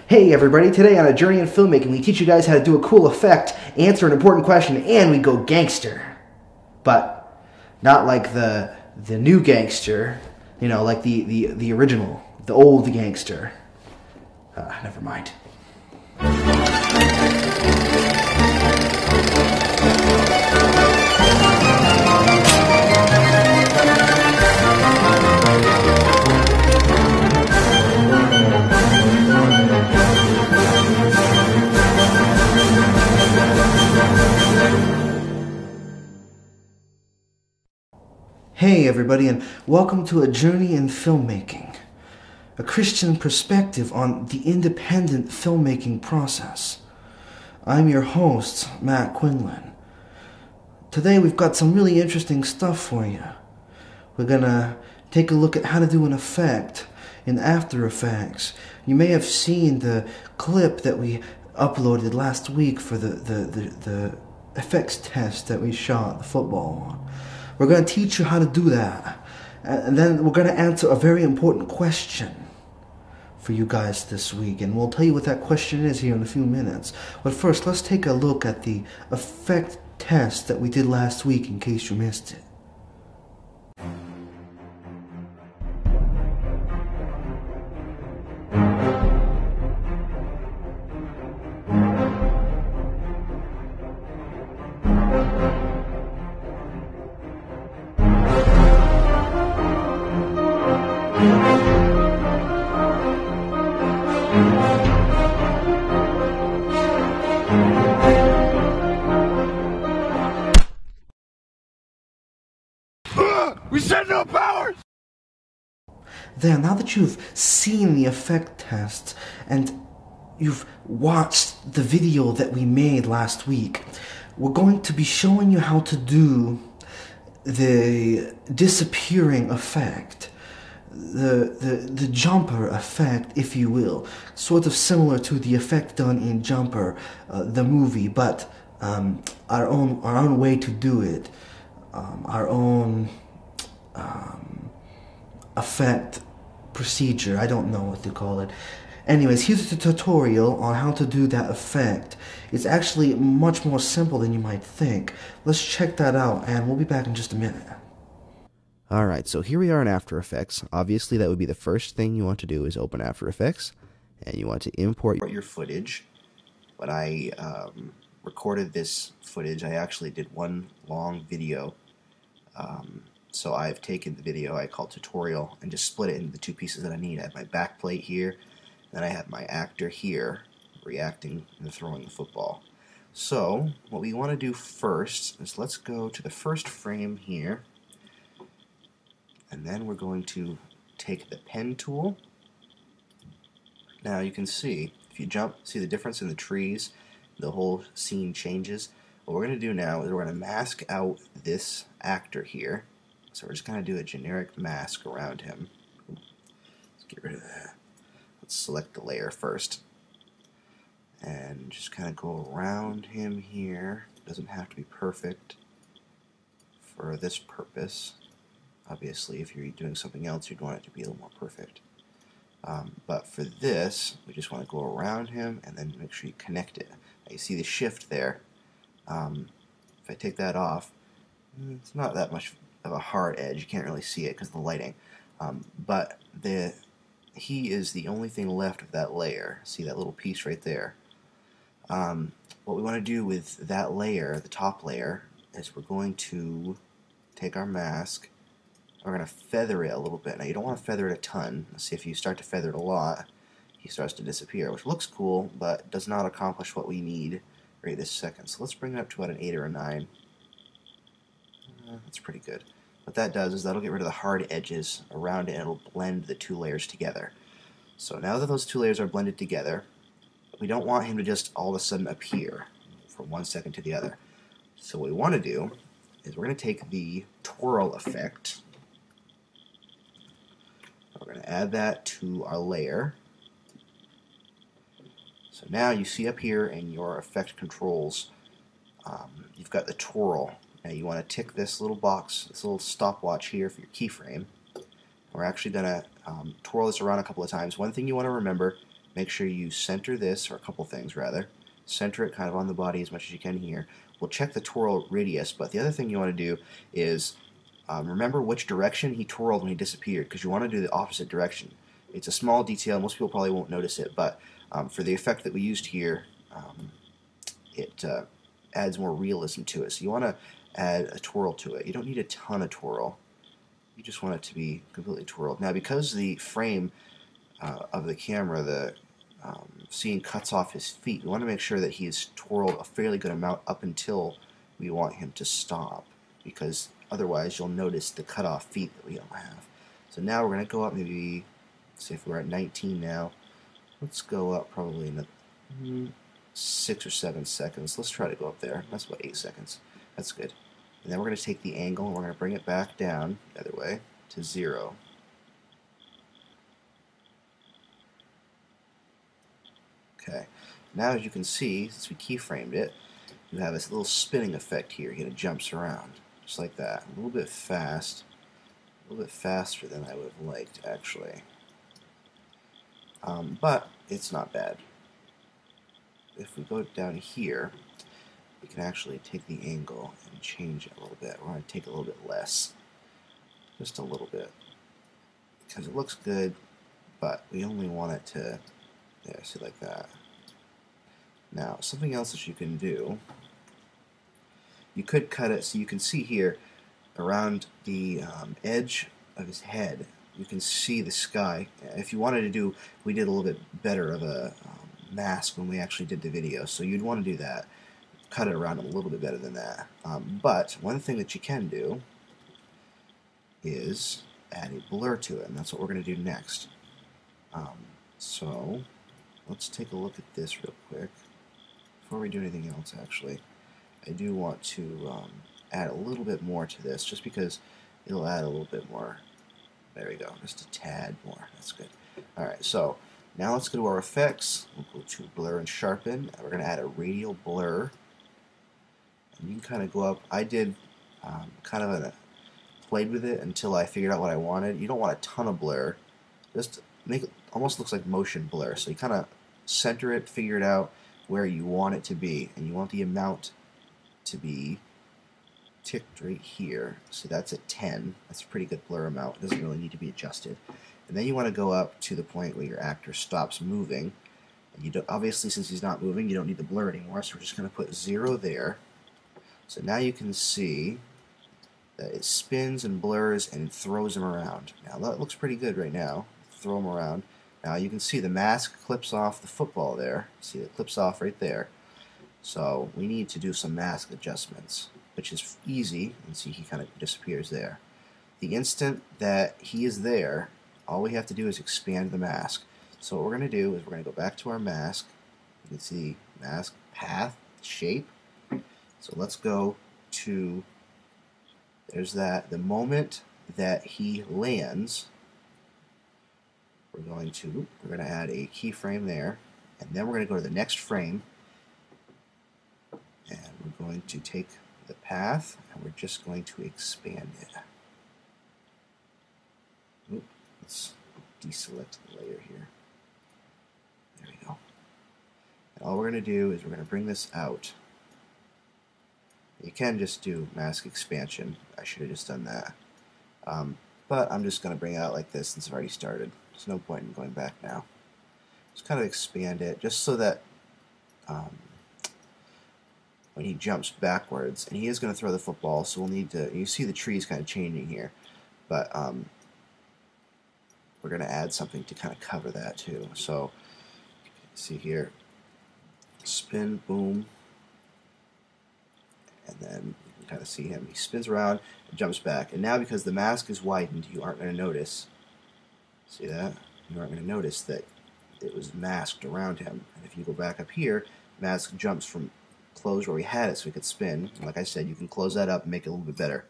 Hey everybody, today on A Journey in Filmmaking we teach you guys how to do a cool effect, answer an important question, and we go gangster. But not like the new gangster, you know, like the original, the old gangster. Never mind. Hey everybody, and welcome to A Journey in Filmmaking, a Christian perspective on the independent filmmaking process. I'm your host, Matt Quinlan. Today we've got some really interesting stuff for you. We're gonna take a look at how to do an effect in After Effects. You may have seen the clip that we uploaded last week for the effects test that we shot the football on. We're going to teach you how to do that. And then we're going to answer a very important question for you guys this week. And we'll tell you what that question is here in a few minutes. But first, let's take a look at the effect test that we did last week in case you missed it. We said no powers! There, now that you've seen the effect test and you've watched the video that we made last week, we're going to be showing you how to do the disappearing effect, the jumper effect, if you will, sort of similar to the effect done in Jumper, the movie, but our own way to do it, our own effect procedure. I don't know what to call it. Anyways, here's the tutorial on how to do that effect. It's actually much more simple than you might think. Let's check that out, and we'll be back in just a minute. Alright, so here we are in After Effects. Obviously, that would be the first thing you want to do is open After Effects, and you want to import your footage. When I recorded this footage, I actually did one long video. So I've taken the video I call tutorial and just split it into the two pieces that I need. I have my back plate here, then I have my actor here reacting and throwing the football. So what we want to do first is let's go to the first frame here, and then we're going to take the pen tool. Now you can see, if you jump, see the difference in the trees, the whole scene changes. What we're going to do now is we're going to mask out this actor here. So we're just going to do a generic mask around him. Let's get rid of that. Let's select the layer first. And just kind of go around him here. Doesn't have to be perfect for this purpose. Obviously, if you're doing something else, you'd want it to be a little more perfect. But for this, we just want to go around him and then make sure you connect it. Now you see the shift there. If I take that off, it's not that much of a hard edge. You can't really see it because of the lighting. But he is the only thing left of that layer. See that little piece right there? What we want to do with that layer, the top layer, is we're going to take our mask. We're going to feather it a little bit. Now you don't want to feather it a ton. See, if you start to feather it a lot, he starts to disappear, which looks cool, but does not accomplish what we need right this second. So let's bring it up to about an 8 or a 9. That's pretty good. What that does is that'll get rid of the hard edges around it, and it'll blend the two layers together. So now that those two layers are blended together, we don't want him to just all of a sudden appear from one second to the other. So what we want to do is we're going to take the twirl effect. We're going to add that to our layer. So now you see up here in your effect controls, you've got the twirl. Now you want to tick this little box, this little stopwatch here for your keyframe. We're actually going to twirl this around a couple of times. One thing you want to remember, make sure you center this, or a couple things rather. Center it kind of on the body as much as you can here. We'll check the twirl radius, but the other thing you want to do is remember which direction he twirled when he disappeared, because you want to do the opposite direction. It's a small detail, most people probably won't notice it, but for the effect that we used here, it adds more realism to it. So you want to add a twirl to it. You don't need a ton of twirl. You just want it to be completely twirled. Now, because the frame of the camera, the scene cuts off his feet, we want to make sure that he's twirled a fairly good amount up until we want him to stop, because otherwise you'll notice the cut off feet that we don't have. So now we're going to go up, maybe, say if we're at 19 now, let's go up probably another 6 or 7 seconds. Let's try to go up there. That's about 8 seconds. That's good. And then we're going to take the angle and we're going to bring it back down the other way to 0. Okay. Now, as you can see, since we keyframed it, you have this little spinning effect here. It jumps around, just like that. A little bit fast. A little bit faster than I would have liked, actually. But it's not bad. If we go down here, we can actually take the angle and change it a little bit. We're going to take a little bit less. Just a little bit. Because it looks good, but we only want it to, yeah, see, like that. Now, something else that you can do, you could cut it so you can see here around the edge of his head, you can see the sky. If you wanted to do, we did a little bit better of a mask when we actually did the video, so you'd want to do that. Cut it around a little bit better than that. But one thing that you can do is add a blur to it, and that's what we're going to do next. So let's take a look at this real quick. Before we do anything else, actually, I do want to add a little bit more to this, just because it'll add a little bit more. There we go, just a tad more. That's good. Alright, so now let's go to our effects. We'll go to blur and sharpen, and we're going to add a radial blur. And you can kind of go up. I did kind of played with it until I figured out what I wanted. You don't want a ton of blur. Just make it almost looks like motion blur. So you kind of center it, figure it out where you want it to be, and you want the amount to be ticked right here. So that's at 10. That's a pretty good blur amount. It doesn't really need to be adjusted. And then you want to go up to the point where your actor stops moving. And you don't, obviously, since he's not moving, you don't need the blur anymore. So we're just going to put 0 there. So now you can see that it spins and blurs and throws him around. Now that looks pretty good right now. Throw him around. Now you can see the mask clips off the football there. See, it clips off right there. So we need to do some mask adjustments, which is easy. And see, he kind of disappears there. The instant that he is there, all we have to do is expand the mask. So what we're going to do is we're going to go back to our mask. You can see mask, path, shape. So let's go to, there's that, the moment that he lands, we're going to add a keyframe there, and then we're going to go to the next frame, and we're going to take the path, and we're just going to expand it. Oop, let's deselect the layer here. There we go. And all we're going to do is we're going to bring this out. You can just do mask expansion. I should have just done that. But I'm just going to bring it out like this since I've already started. There's no point in going back now. Just kind of expand it just so that when he jumps backwards, and he is going to throw the football, so we'll need to, you see the trees kind of changing here, but we're going to add something to kind of cover that too. So see here, spin, boom, and then you can kind of see him. He spins around and jumps back. And now because the mask is widened, you aren't going to notice. See that? You aren't going to notice that it was masked around him. And if you go back up here, mask jumps from closed where we had it so we could spin. And like I said, you can close that up and make it a little bit better.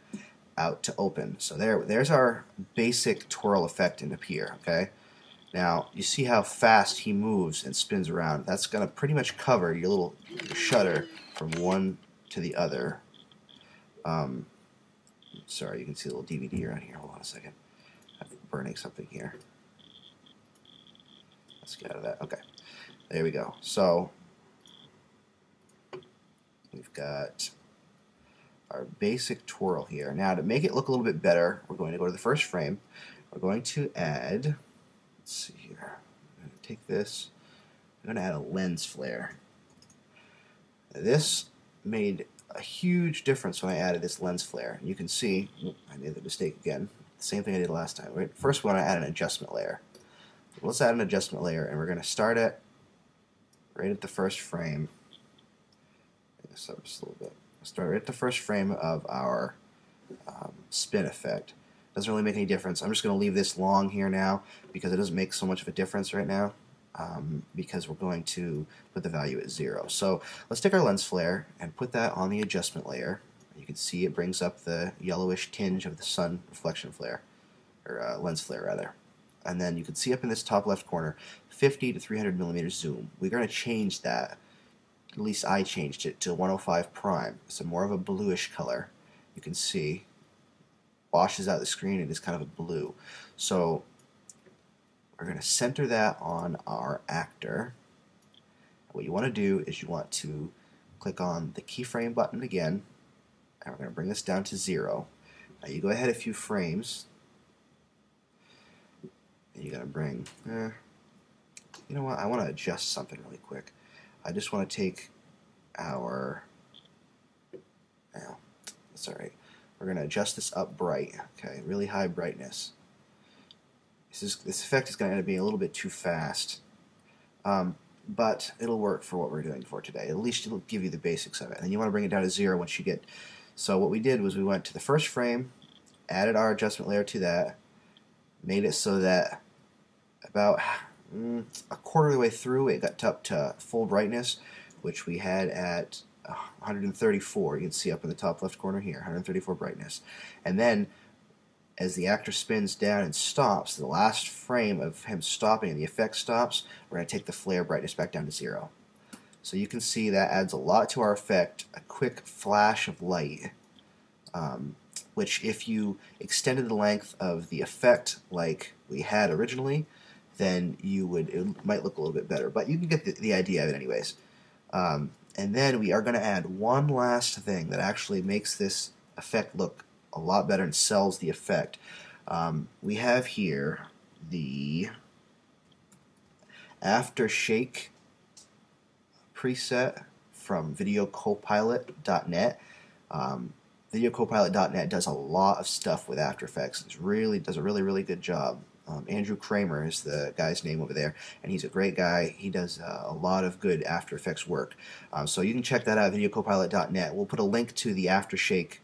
Out to open. So there's our basic twirl effect in up here. Okay. Now you see how fast he moves and spins around. That's going to pretty much cover your little shutter from one to the other. Sorry, you can see a little DVD around here. Hold on a second. I'm burning something here. Let's get out of that. Okay. There we go. So we've got our basic twirl here. Now to make it look a little bit better, we're going to go to the first frame. We're going to add, let's see here, I'm going to take this, I'm going to add a lens flare. Now, this made a huge difference when I added this lens flare. You can see, I made the mistake again, the same thing I did last time. Right? First we want to add an adjustment layer. So let's add an adjustment layer, and we're going to start it right at the first frame. This up just a little bit. Start right at the first frame of our spin effect. Doesn't really make any difference. I'm just going to leave this long here now because it doesn't make so much of a difference right now because we're going to put the value at 0. So let's take our lens flare and put that on the adjustment layer. You can see it brings up the yellowish tinge of the sun reflection flare, or lens flare rather. And then you can see up in this top left corner 50 to 300 millimeters zoom. We're going to change that. At least I changed it to 105 prime. It's more of a bluish color. You can see washes out the screen and it's kind of a blue. So we're going to center that on our actor. What you want to do is you want to click on the keyframe button again, and we're going to bring this down to 0. Now you go ahead a few frames, and you're going to bring, you know what, I want to adjust something really quick. I just want to take our, that's alright, we're going to adjust this up bright, okay, really high brightness. This effect is going to end up being a little bit too fast, but it'll work for what we're doing for today. At least it'll give you the basics of it. And you want to bring it down to 0 once you get, so what we did was we went to the first frame, added our adjustment layer to that, made it so that about a quarter of the way through it got up to full brightness, which we had at 134. You can see up in the top left corner here, 134 brightness. And then as the actor spins down and stops, the last frame of him stopping and the effect stops, we're going to take the flare brightness back down to 0. So you can see that adds a lot to our effect, a quick flash of light, which if you extended the length of the effect like we had originally, then it might look a little bit better. But you can get the idea of it anyways. And then we are going to add one last thing that actually makes this effect look a lot better and sells the effect. We have here the Aftershake preset from videocopilot.net. Videocopilot.net does a lot of stuff with After Effects. It does a really good job. Andrew Kramer is the guy's name over there, and he's a great guy. He does a lot of good After Effects work. So you can check that out, videocopilot.net. We'll put a link to the Aftershake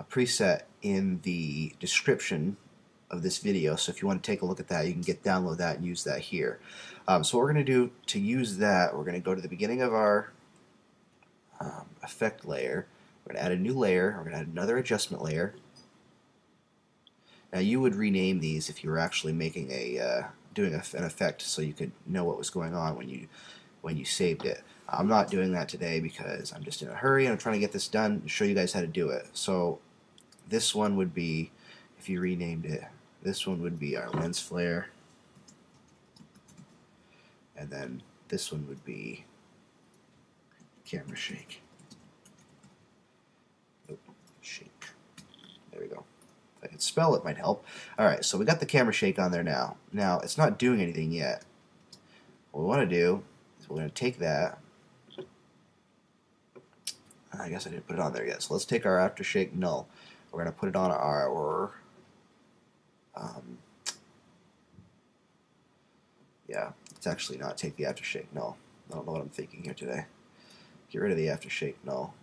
preset in the description of this video, so if you want to take a look at that, you can download that and use that here. So what we're going to do to use that, we're going to go to the beginning of our effect layer. We're going to add a new layer. We're going to add another adjustment layer. Now you would rename these if you were actually making doing an effect, so you could know what was going on when you saved it. I'm not doing that today because I'm just in a hurry and I'm trying to get this done and show you guys how to do it. So this one would be, if you renamed it, this one would be our lens flare, and then this one would be camera shake. Nope, shake. There we go. If I could spell it might help. Alright, so we got the camera shake on there now. Now, it's not doing anything yet. What we want to do is we're going to take that. I guess I didn't put it on there yet. So let's take our Aftershake null. We're going to put it on our yeah, let's actually not take the Aftershake null. I don't know what I'm thinking here today. Get rid of the Aftershake null.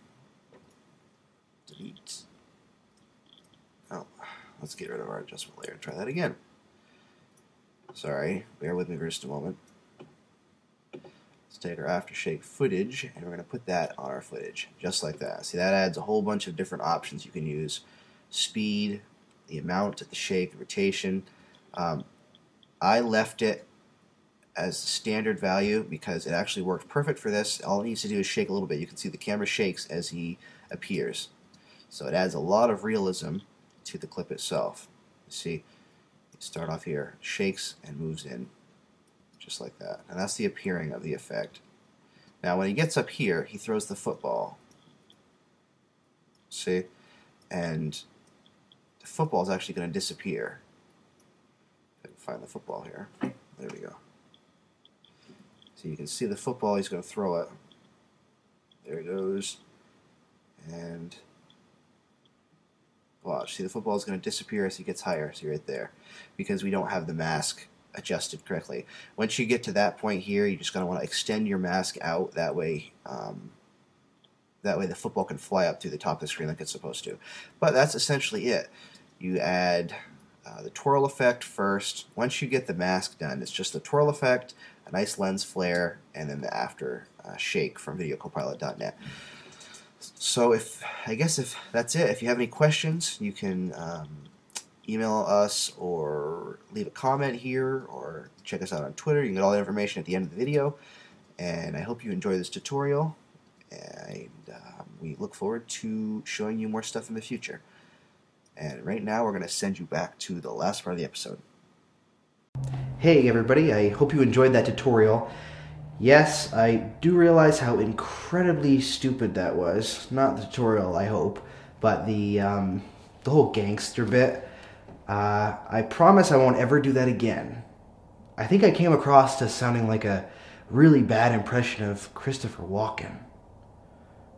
Delete. Oh, let's get rid of our adjustment layer and try that again. Sorry, bear with me for just a moment. Let's take our Aftershake footage and we're going to put that on our footage, just like that. See, that adds a whole bunch of different options you can use. Speed, the amount of the shake, rotation. I left it as standard value because it actually worked perfect for this. All it needs to do is shake a little bit. You can see the camera shakes as he appears. So it adds a lot of realism to the clip itself. You see, you start off here, shakes and moves in. just like that. And that's the appearing of the effect. Now when he gets up here, he throws the football. See? And the football is actually going to disappear. I can find the football here. There we go. So you can see the football, he's going to throw it. There it goes. And watch, see the football is going to disappear as he gets higher. See right there. Because we don't have the mask adjusted correctly. Once you get to that point here, you're just going to want to extend your mask out. That way the football can fly up through the top of the screen like it's supposed to. But that's essentially it. You add the twirl effect first. Once you get the mask done, it's just the twirl effect, a nice lens flare, and then the after shake from videocopilot.net. So I guess if that's it. If you have any questions, you can email us or leave a comment here or check us out on Twitter. You can get all the information at the end of the video. And I hope you enjoy this tutorial. And we look forward to showing you more stuff in the future. And right now we're going to send you back to the last part of the episode. Hey everybody, I hope you enjoyed that tutorial. Yes, I do realize how incredibly stupid that was. Not the tutorial, I hope, but the whole gangster bit. I promise I won't ever do that again. I think I came across to sounding like a really bad impression of Christopher Walken.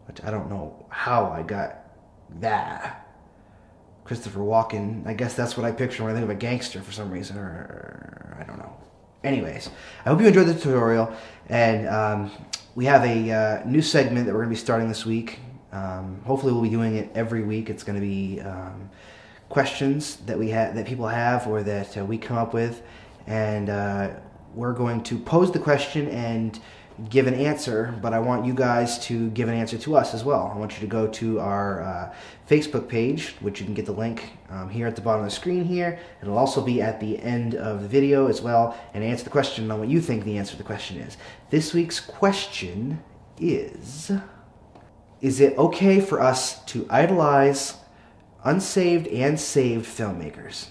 Which I don't know how I got that. Christopher Walken, I guess that's what I picture when I think of a gangster for some reason, or I don't know. Anyways, I hope you enjoyed the tutorial, and we have a new segment that we're going to be starting this week. Hopefully we'll be doing it every week. It's going to be questions that people have or that we come up with, and we're going to pose the question and give an answer, but I want you guys to give an answer to us as well. I want you to go to our Facebook page, which you can get the link here at the bottom of the screen here. It'll also be at the end of the video as well, and answer the question on what you think the answer to the question is. This week's question is it okay for us to idolize unsaved and saved filmmakers?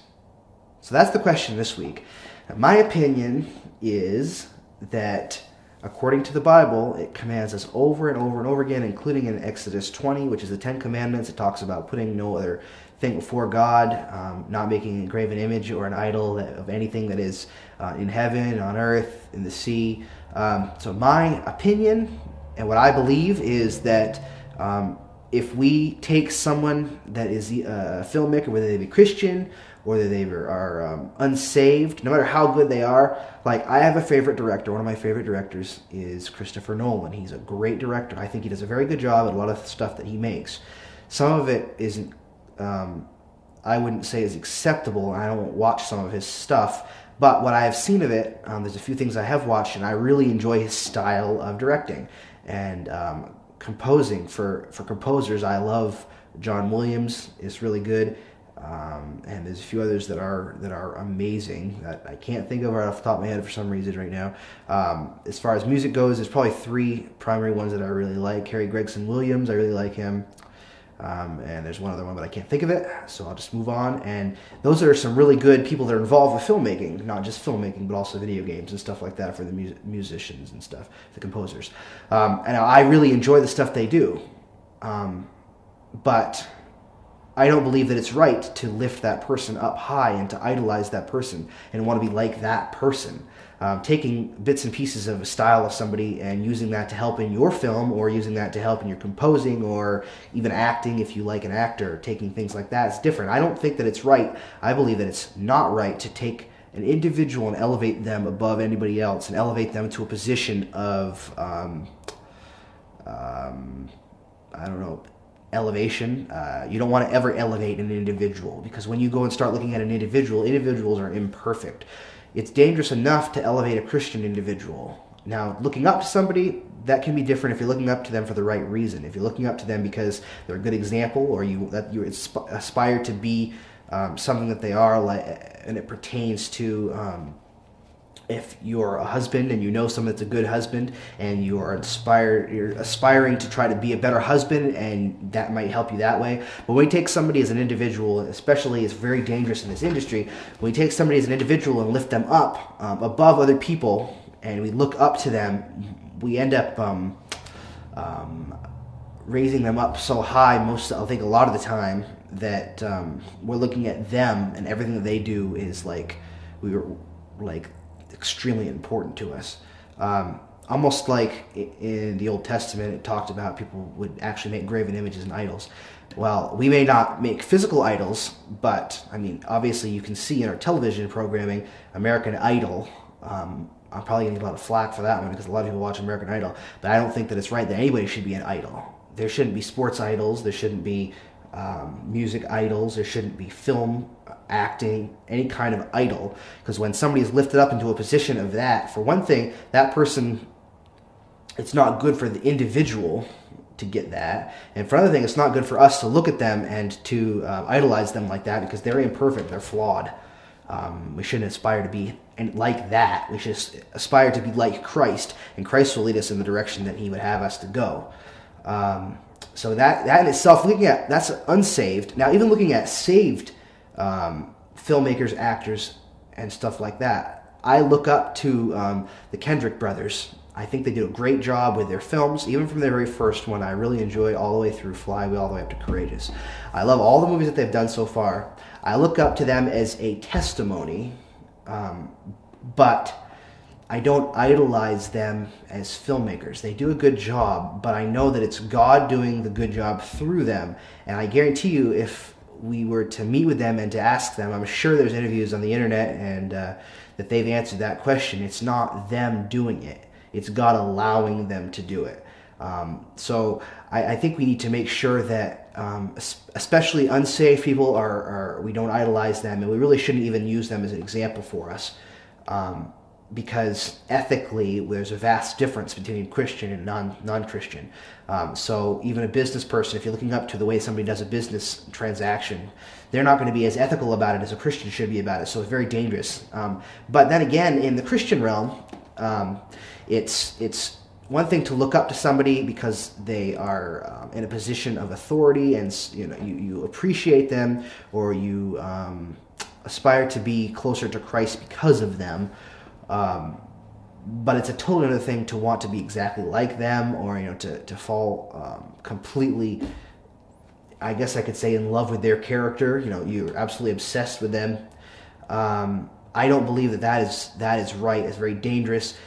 So that's the question this week. Now, my opinion is that according to the Bible, it commands us over and over and over again, including in Exodus 20, which is the 10 Commandments. It talks about putting no other thing before God, not making a graven image or an idol of anything that is in heaven, on earth, in the sea. So my opinion and what I believe is that if we take someone that is a filmmaker, whether they be Christian or whether they are unsaved, no matter how good they are. Like, I have a favorite director. One of my favorite directors is Christopher Nolan. He's a great director. I think he does a very good job at a lot of the stuff that he makes. Some of it isn't, I wouldn't say is acceptable. I don't watch some of his stuff. But what I have seen of it, there's a few things I have watched, and I really enjoy his style of directing. And composing, for composers, I love John Williams. It's really good. And there's a few others that are amazing that I can't think of right off the top of my head for some reason right now. As far as music goes, there's probably three primary ones that I really like. Harry Gregson Williams, I really like him. And there's one other one, but I can't think of it, so I'll just move on. And those are some really good people that are involved with filmmaking, not just filmmaking, but also video games and stuff like that for the musicians and stuff, the composers. And I really enjoy the stuff they do. But I don't believe that it's right to lift that person up high and to idolize that person and want to be like that person. Taking bits and pieces of a style of somebody and using that to help in your film, or using that to help in your composing, or even acting if you like an actor, taking things like that, it's different. I don't think that it's right. I believe that it's not right to take an individual and elevate them above anybody else and elevate them to a position of, I don't know, elevation. You don't want to ever elevate an individual, because when you go and start looking at an individual, individuals are imperfect. It's dangerous enough to elevate a Christian individual. Now, looking up to somebody, that can be different if you're looking up to them for the right reason. If you're looking up to them because they're a good example, or you aspire to be something that they are, and it pertains to if you're a husband and you know someone that's a good husband, and you're aspiring to try to be a better husband, and that might help you that way. But when you take somebody as an individual, especially, it's very dangerous in this industry, when you take somebody as an individual and lift them up above other people, and we look up to them, we end up raising them up so high, I think a lot of the time, that we're looking at them and everything that they do is like extremely important to us. Almost like in the Old Testament, it talked about people would actually make graven images and idols. Well, we may not make physical idols, but I mean, obviously you can see in our television programming, American Idol. I'm probably going to get a lot of flack for that one because a lot of people watch American Idol, but I don't think that it's right that anybody should be an idol. There shouldn't be sports idols, there shouldn't be music idols, there shouldn't be film, acting, any kind of idol, because when somebody is lifted up into a position of that, for one thing, that person, it's not good for the individual to get that, and for another thing, it's not good for us to look at them and to idolize them like that, because they're imperfect, they're flawed. We shouldn't aspire to be like that. We should aspire to be like Christ, and Christ will lead us in the direction that he would have us to go. So that in itself, looking at, that's unsaved. Now, even looking at saved filmmakers, actors, and stuff like that, I look up to the Kendrick brothers. I think they do a great job with their films, even from their very first one. I really enjoyed all the way through Flywheel, all the way up to Courageous. I love all the movies that they've done so far. I look up to them as a testimony, but I don't idolize them as filmmakers. They do a good job, but I know that it's God doing the good job through them. And I guarantee you, if we were to meet with them and to ask them, I'm sure there's interviews on the internet and that they've answered that question. It's not them doing it. It's God allowing them to do it. So I think we need to make sure that, especially unsaved people, we don't idolize them, and we really shouldn't even use them as an example for us. Because ethically, there's a vast difference between Christian and non-Christian. So even a business person, if you're looking up to the way somebody does a business transaction, they're not going to be as ethical about it as a Christian should be about it. So it's very dangerous. But then again, in the Christian realm, it's one thing to look up to somebody because they are in a position of authority, and you appreciate them, or you aspire to be closer to Christ because of them. But it's a totally other thing to want to be exactly like them, or to fall completely, I guess I could say, in love with their character. You're absolutely obsessed with them. I don't believe that is right. It's very dangerous,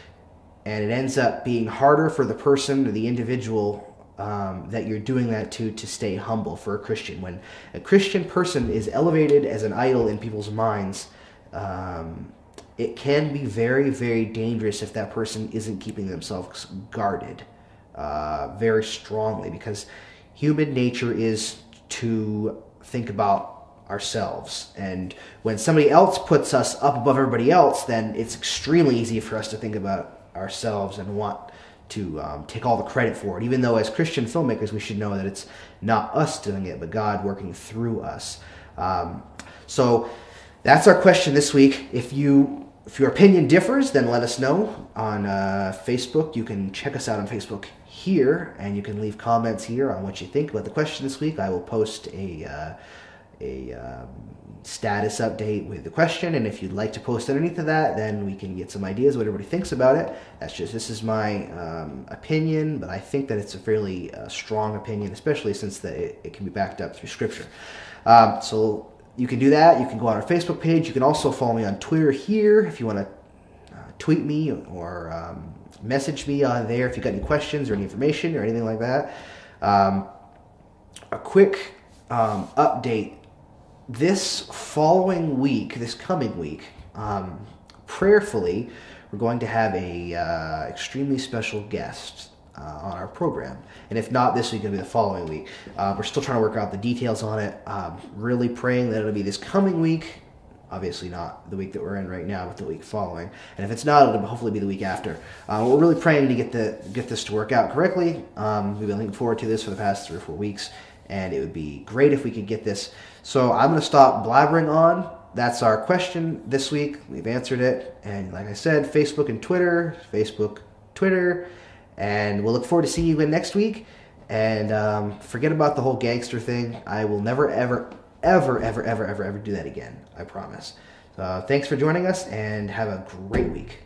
and it ends up being harder for the person or the individual that you're doing that to stay humble. For a Christian, when a Christian person is elevated as an idol in people's minds, it can be very, very dangerous if that person isn't keeping themselves guarded very strongly, because human nature is to think about ourselves. And when somebody else puts us up above everybody else, then it's extremely easy for us to think about ourselves and want to take all the credit for it, even though as Christian filmmakers we should know that it's not us doing it, but God working through us. So that's our question this week. If your opinion differs, then let us know on Facebook. You can check us out on Facebook here, and you can leave comments here on what you think about the question this week. I will post a status update with the question, and if you'd like to post underneath of that, then we can get some ideas what everybody thinks about it. This is my opinion, but I think that it's a fairly strong opinion, especially since it can be backed up through Scripture. So you can do that. You can go on our Facebook page. You can also follow me on Twitter here if you want to tweet me or message me on there if you've got any questions or any information or anything like that. A quick update. This coming week, prayerfully, we're going to have a extremely special guest on our program. And if not this week, it'll be the following week. We're still trying to work out the details on it. Really praying that it'll be this coming week. Obviously not the week that we're in right now, but the week following. And if it's not, it'll hopefully be the week after. We're really praying to get this to work out correctly. We've been looking forward to this for the past 3 or 4 weeks, and it would be great if we could get this. So I'm going to stop blabbering on. That's our question this week. We've answered it. And like I said, Facebook and Twitter. Facebook, Twitter. And we'll look forward to seeing you again next week. And forget about the whole gangster thing. I will never, ever, ever, ever, ever, ever, ever do that again. I promise. Thanks for joining us, and have a great week.